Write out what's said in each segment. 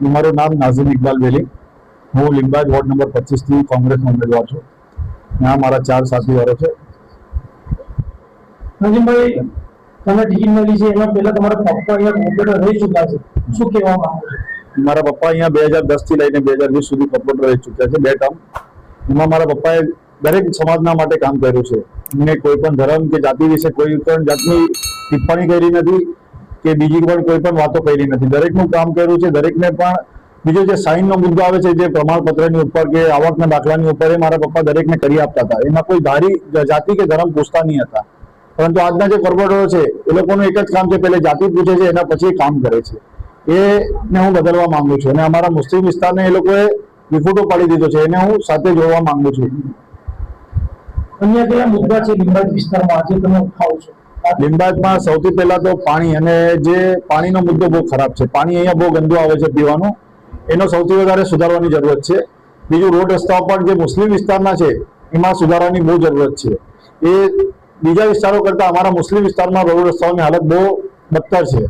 મારું નામ નાઝીમ ઇકબાલ વેલી, હું લીંબાયત વોર્ડ નંબર 25 થી કોંગ્રેસનો ઉમેદવાર છું. ત્યાં મારા 4 સાથીદારો છે. નાઝીમભાઈ, તમે ટિકિટ મળી છે એમાં પહેલા તમારા પપ્પા અહીંયા કોર્પોરેટર રહી ચૂક્યા છે, શું કહેવા માંગો છો? મારા પપ્પા અહીંયા 2010 થી લઈને 2020 સુધી કોર્પોરેટર રહી ચૂક્યા છે, 2 ટર્મ. એમાં મારા પપ્પાએ દરેક સમાજના માટે કામ કર્યું છે. એમને કોઈ પણ ધર્મ કે જાતિ વિશે કોઈ પણ જાતની ટિપ્પણી કરી નથી કે બીજી પણ કોઈ પણ વાતો કરી નથી. દરેકનું કામ કર્યું છે. દરેકને પણ બીજો જે સાઇનનો મુદ્દો આવે છે, જે પ્રમાણપત્રની ઉપર કે આવકના દાખલાની ઉપર, એ મારા પપ્પા દરેકને કરી આપતા હતા. એમાં કોઈ જાતિ કે ધર્મ પૂછતા નહીં હતા. પરંતુ આજના જે કોર્પોરેટરો છે એ લોકોનું એક જ કામ છે, પહેલે જાતિ પૂછે છે, એના પછી કામ કરે છે. એને હું બદલવા માંગુ છું. અને અમારા મુસ્લિમ વિસ્તારને એ લોકોએ વિખૂટો પાડી દીધો છે, એને હું સાથે જોડવા માંગુ છું. અન્ય કયા મુદ્દા છે લીંબાયત વિસ્તારમાં આજે તમે ઉઠાવો છો? લીંબાયતમાં સૌથી પહેલા તો પાણી, અને જે પાણીનો મુદ્દો બહુ ખરાબ છે. પાણી અહીંયા બહુ ગંદુ આવે છે પીવાનું. એનો સૌથી વધારે સુધારવાની જરૂરત છે. બીજું, રોડ રસ્તાઓ પણ જે મુસ્લિમ વિસ્તારના છે એમાં સુધારવાની બહુ જરૂરત છે. એ બીજા વિસ્તારો કરતાં અમારા મુસ્લિમ વિસ્તારમાં રોડ રસ્તાઓની હાલત બહુ બદતર છે.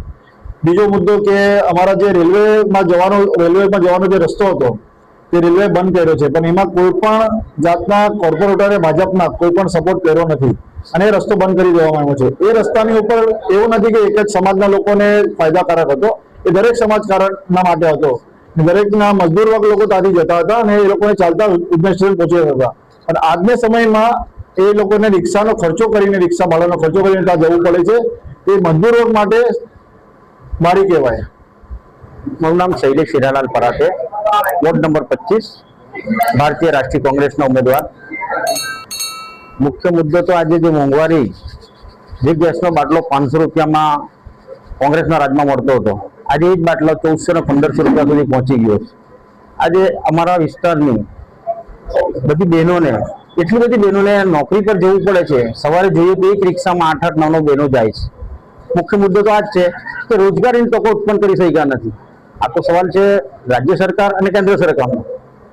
બીજો મુદ્દો કે અમારા જે રેલવેમાં જવાનો જે રસ્તો હતો તે રેલવે બંધ કર્યો છે, પણ એમાં કોઈ પણ જાતના કોર્પોરેટરે ભાજપના કોઈ પણ સપોર્ટ કર્યો નથી અને એ રસ્તો બંધ કરી દેવામાં આવ્યો છે. એ રસ્તાની ઉપર એવું નથી કે એક જ સમાજના લોકોને ફાયદાકારક હતો, એ દરેક સમાજના માટે હતો. દરેકના મજદૂર વર્ગ લોકો ત્યાંથી જતા હતા અને એ લોકોને ચાલતા ઉધના સ્ટેશન પહોંચ્યા હતા. અને આજના સમયમાં એ લોકોને રિક્ષાનો ખર્ચો કરીને, રિક્ષા ભાડાનો ખર્ચો કરીને ત્યાં જવું પડે છે. એ મજદૂર વર્ગ માટે મારી કહેવાય. મારું નામ શૈલેષ હીરાલાલ પરાતે, વોર્ડ નંબર 25, ભારતીય રાષ્ટ્રીય કોંગ્રેસના ઉમેદવાર. મુખ્ય મુદ્દો તો આજે જે મોંઘવારી, જે ગેસનો બાટલો 500 રૂપિયામાં કોંગ્રેસના રાજમાં મળતો હતો, આજે એ જ બાટલો 1400 ને 1500 રૂપિયા સુધી પહોંચી ગયો છે. આજે અમારા વિસ્તારની બધી બહેનોને, એટલી બધી બહેનોને નોકરી પર જવું પડે છે. સવારે જોઈએ તો એક રિક્ષામાં 8-8, 9 બહેનો જાય છે. મુખ્ય મુદ્દો તો આ જ છે કે રોજગારીની તકો ઉત્પન્ન કરી શક્યા નથી. આ તો સવાલ છે રાજ્ય સરકાર અને કેન્દ્ર સરકારનો.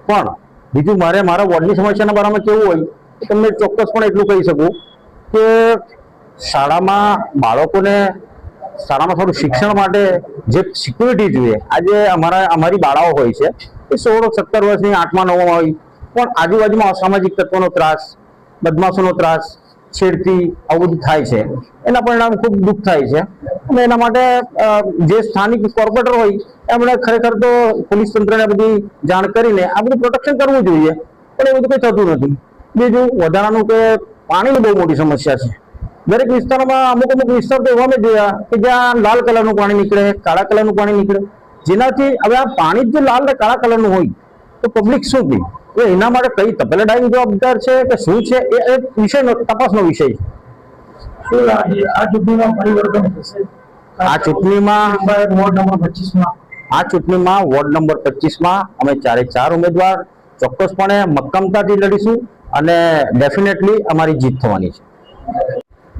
પણ બીજું, મારા વોર્ડની સમસ્યાના બારામાં કેવું હોય કે તમને ચોક્કસપણે એટલું કહી શકું કે શાળામાં બાળકોને શાળામાં થોડું શિક્ષણ માટે જે સિક્યુરિટી જોઈએ, આજે અમારી બાળાઓ હોય છે એ 16-17 વર્ષની 8મા 9મા હોય, પણ આજુબાજુમાં અસામાજિક તત્વોનો ત્રાસ, બદમાશોનો ત્રાસ, છેડતી, આવું બધું થાય છે. એના પરિણામે ખૂબ દુઃખ થાય છે. અને એના માટે જે સ્થાનિક કોર્પોરેટર હોય એમણે ખરેખર તો પોલીસ તંત્રને બધી જાણ કરીને આ બધું પ્રોટેક્શન કરવું જોઈએ, પણ એ બધું કંઈ થતું નથી. બીજું, વધારાનું કે પાણીની બહુ મોટી સમસ્યા છે. દરેક વિસ્તારોમાં અમુક વિસ્તાર તો એવા મેં જોયા કે જ્યાં લાલ કલરનું પાણી નીકળે, કાળા કલરનું પાણી નીકળે, જેનાથી હવે આ પાણી જો લાલ અને કાળા કલરનું હોય તો પબ્લિક શું પી? એના માટે કઈ તપેલાદારી જવાબદાર છે કે શું છે, એ વિષયનો તપાસનો વિષય છે. આ ચૂંટણીમાં પરિવર્તન થશે? આ ચૂંટણીમાં વોર્ડ નંબર 25માં વોર્ડ નંબર 25માં અમે 4 ઉમેદવાર ચોક્કસપણે મક્કમતાથી લડીશું અને ડેફિનેટલી અમારી જીત થવાની છે.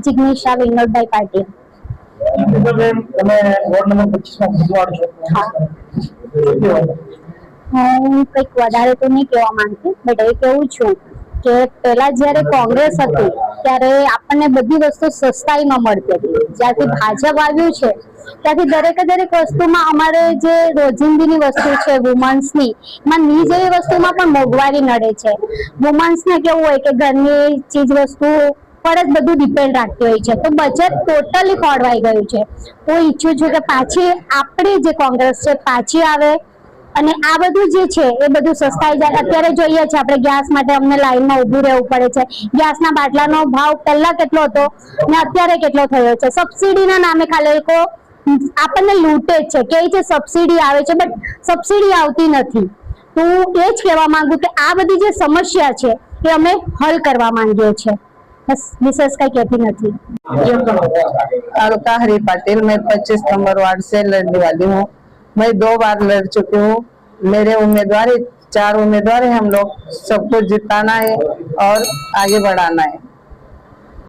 જિગ્નેશા વિનોદભાઈ પાટીલ. તમે વોર્ડ નંબર 25માં ઉમેદવાર છો, હું કંઈક વધારે તો નહીં કહેવા માંગતી, બટ એ કેવું છું કે પહેલા જ્યારે કોંગ્રેસ હતી ત્યારે આપણને બધી વસ્તુ સસ્તાઈમાં મળતી હતી. જ્યારથી ભાજપ આવ્યું છે ત્યાંથી દરેક વસ્તુમાં અમારે જે રોજિંદીની વસ્તુ છે વુમન્સની, એમાં ની જેવી વસ્તુમાં પણ મોંઘવારી નડે છે. વુમન્સને કેવું હોય કે ઘરની ચીજ વસ્તુ પર જ બધું ડિપેન્ડ રાખતી હોય છે, તો બજેટ ટોટલી ખોરવાઈ ગયું છે. હું ઈચ્છું છું કે પાછી આપણી જે કોંગ્રેસ છે પાછી આવે અને આ બધું જે છે એ બધું સસ્તાઈ જાય. અત્યારે જોઈએ છે આપણે ગેસ માટે અમને લાઈનમાં ઊભું રહેવું પડે છે. ગેસના બાટલાનો ભાવ પહેલા કેટલો હતો ને અત્યારે કેટલો થયો છે. સબસિડીના નામે ખાલી લોકો આપણને લૂંટે જ છે, કે છે સબસિડી આવે છે, બટ સબસિડી આવતી નથી. તો હું એ જ કહેવા માંગુ કે આ બધી જે સમસ્યા છે એ અમે હલ કરવા માંગીએ છીએ. बस विशेष कहीं कहती नहीं। अलका हरी पाटिल, मैं 25 नंबर वार्ड से लड़ने वाली हूँ। मैं 2 बार लड़ चुकी हूँ। मेरे उम्मीदवार 4 उम्मीदवार है, हम लोग सबको जिताना है और आगे बढ़ाना है।